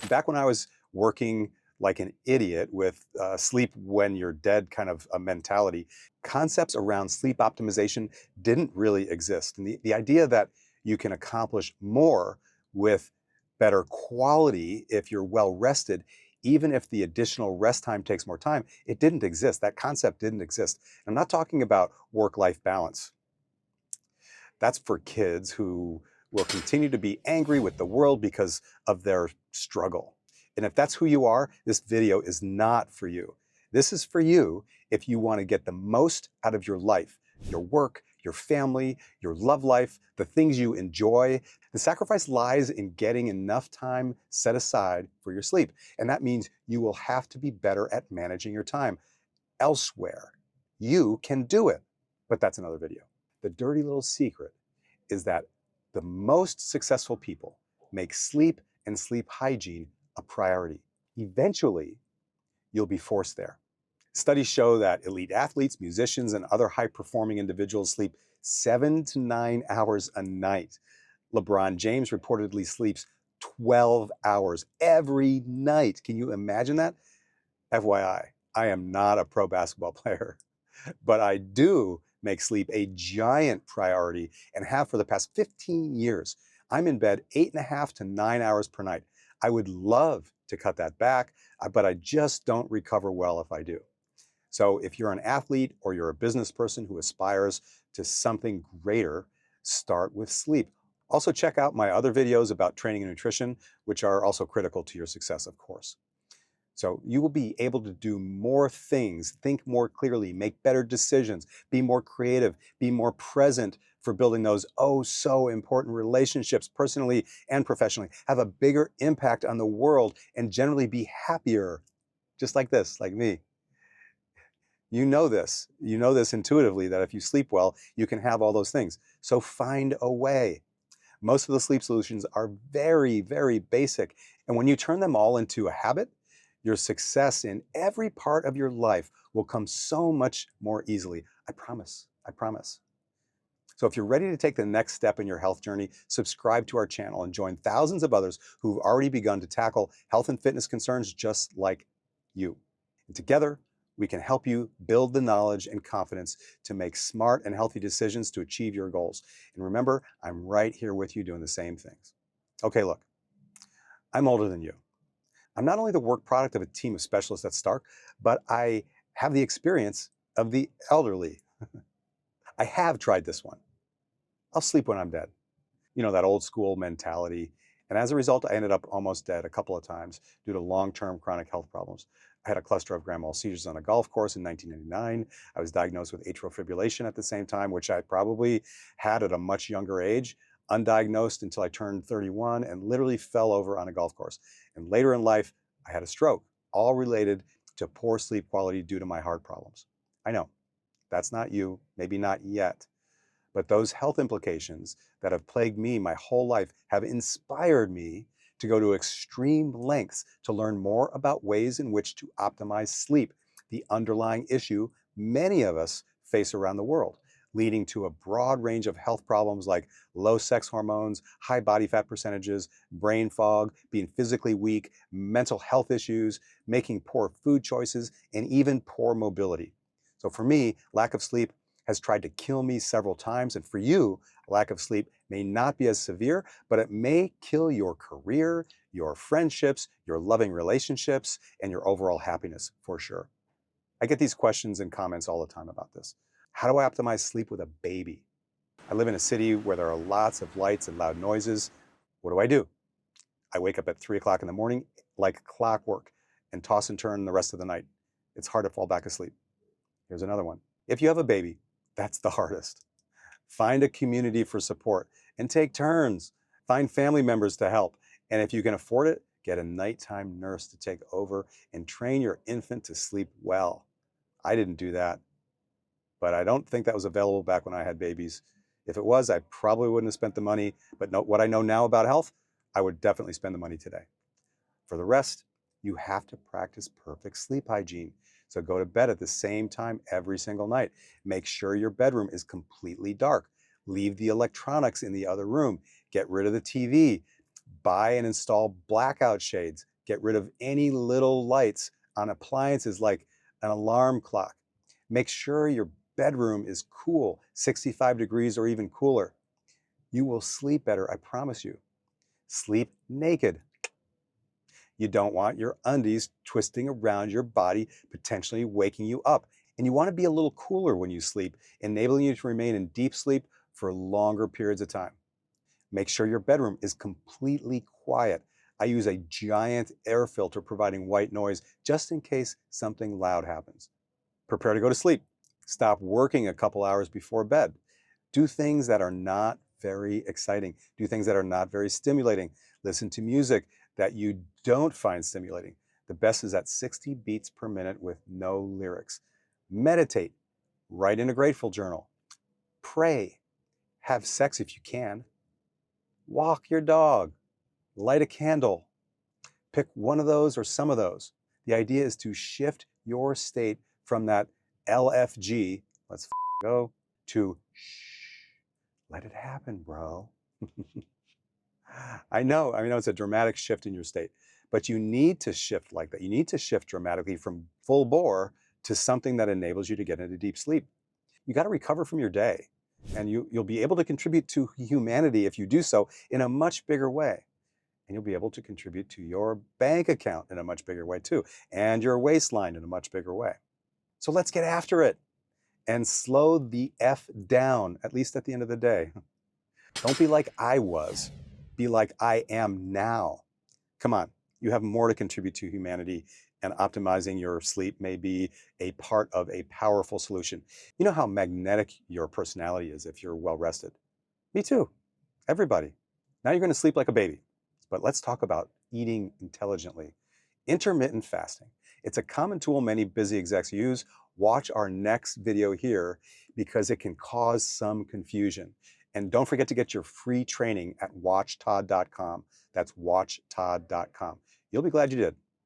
Back when I was working like an idiot with sleep when you're dead kind of a mentality, concepts around sleep optimization didn't really exist. And the idea that you can accomplish more with better quality if you're well rested, even if the additional rest time takes more time, it didn't exist. That concept didn't exist. I'm not talking about work-life balance. That's for kids who will continue to be angry with the world because of their struggle. And if that's who you are, this video is not for you. This is for you if you want to get the most out of your life, your work, your family, your love life, the things you enjoy. The sacrifice lies in getting enough time set aside for your sleep. And that means you will have to be better at managing your time elsewhere. You can do it, but that's another video. The dirty little secret is that the most successful people make sleep and sleep hygiene a priority. Eventually, you'll be forced there. Studies show that elite athletes, musicians, and other high-performing individuals sleep 7 to 9 hours a night. LeBron James reportedly sleeps 12 hours every night. Can you imagine that? FYI, I am not a pro basketball player, but I do make sleep a giant priority and have for the past 15 years. I'm in bed 8.5 to 9 hours per night. I would love to cut that back, but I just don't recover well if I do. So if you're an athlete or you're a business person who aspires to something greater, start with sleep. Also check out my other videos about training and nutrition, which are also critical to your success, of course. So you will be able to do more things, think more clearly, make better decisions, be more creative, be more present for building those oh so important relationships personally and professionally, have a bigger impact on the world, and generally be happier, just like this, like me. You know this intuitively, that if you sleep well, you can have all those things. So find a way. Most of the sleep solutions are very, very basic. And when you turn them all into a habit, your success in every part of your life will come so much more easily. I promise, I promise. So if you're ready to take the next step in your health journey, subscribe to our channel and join thousands of others who've already begun to tackle health and fitness concerns just like you. And together, we can help you build the knowledge and confidence to make smart and healthy decisions to achieve your goals. And remember, I'm right here with you doing the same things. Okay, look, I'm older than you. I'm not only the work product of a team of specialists at Stark, but I have the experience of the elderly. I have tried this one. I'll sleep when I'm dead. You know, that old school mentality. And as a result, I ended up almost dead a couple of times due to long-term chronic health problems. I had a cluster of grand mal seizures on a golf course in 1999. I was diagnosed with atrial fibrillation at the same time, which I probably had at a much younger age, undiagnosed until I turned 31 and literally fell over on a golf course. And later in life, I had a stroke, all related to poor sleep quality due to my heart problems. I know, that's not you, maybe not yet. But those health implications that have plagued me my whole life have inspired me to go to extreme lengths to learn more about ways in which to optimize sleep, the underlying issue many of us face around the world, leading to a broad range of health problems like low sex hormones, high body fat percentages, brain fog, being physically weak, mental health issues, making poor food choices, and even poor mobility. So for me, lack of sleep has tried to kill me several times. And for you, lack of sleep may not be as severe, but it may kill your career, your friendships, your loving relationships, and your overall happiness for sure. I get these questions and comments all the time about this. How do I optimize sleep with a baby? I live in a city where there are lots of lights and loud noises. What do? I wake up at 3 o'clock in the morning like clockwork and toss and turn the rest of the night. It's hard to fall back asleep. Here's another one. If you have a baby, that's the hardest. Find a community for support and take turns. Find family members to help. And if you can afford it, get a nighttime nurse to take over and train your infant to sleep well. I didn't do that, but I don't think that was available back when I had babies. If it was, I probably wouldn't have spent the money, but what I know now about health, I would definitely spend the money today. For the rest, you have to practice perfect sleep hygiene. So go to bed at the same time every single night. Make sure your bedroom is completely dark. Leave the electronics in the other room. Get rid of the TV. Buy and install blackout shades. Get rid of any little lights on appliances like an alarm clock. Make sure your bedroom is cool, 65 degrees or even cooler. You will sleep better, I promise you. Sleep naked. You don't want your undies twisting around your body, potentially waking you up. And you want to be a little cooler when you sleep, enabling you to remain in deep sleep for longer periods of time. Make sure your bedroom is completely quiet. I use a giant air filter providing white noise just in case something loud happens. Prepare to go to sleep. Stop working a couple hours before bed. Do things that are not very exciting. Do things that are not very stimulating. Listen to music that you don't find stimulating. The best is at 60 beats per minute with no lyrics. Meditate. Write in a grateful journal. Pray. Have sex if you can. Walk your dog. Light a candle. Pick one of those or some of those. The idea is to shift your state from that LFG, let's go, to shh, let it happen, bro. I know it's a dramatic shift in your state, but you need to shift like that. You need to shift dramatically from full bore to something that enables you to get into deep sleep. You got to recover from your day, and you'll be able to contribute to humanity if you do so in a much bigger way. And you'll be able to contribute to your bank account in a much bigger way too, and your waistline in a much bigger way. So let's get after it and slow the F down, at least at the end of the day. Don't be like I was, be like I am now. Come on, you have more to contribute to humanity, and optimizing your sleep may be a part of a powerful solution. You know how magnetic your personality is if you're well rested. Me too, everybody. Now you're going to sleep like a baby. But let's talk about eating intelligently. Intermittent fasting. It's a common tool many busy execs use. Watch our next video here because it can cause some confusion. And don't forget to get your free training at watchtodd.com. That's watchtodd.com. You'll be glad you did.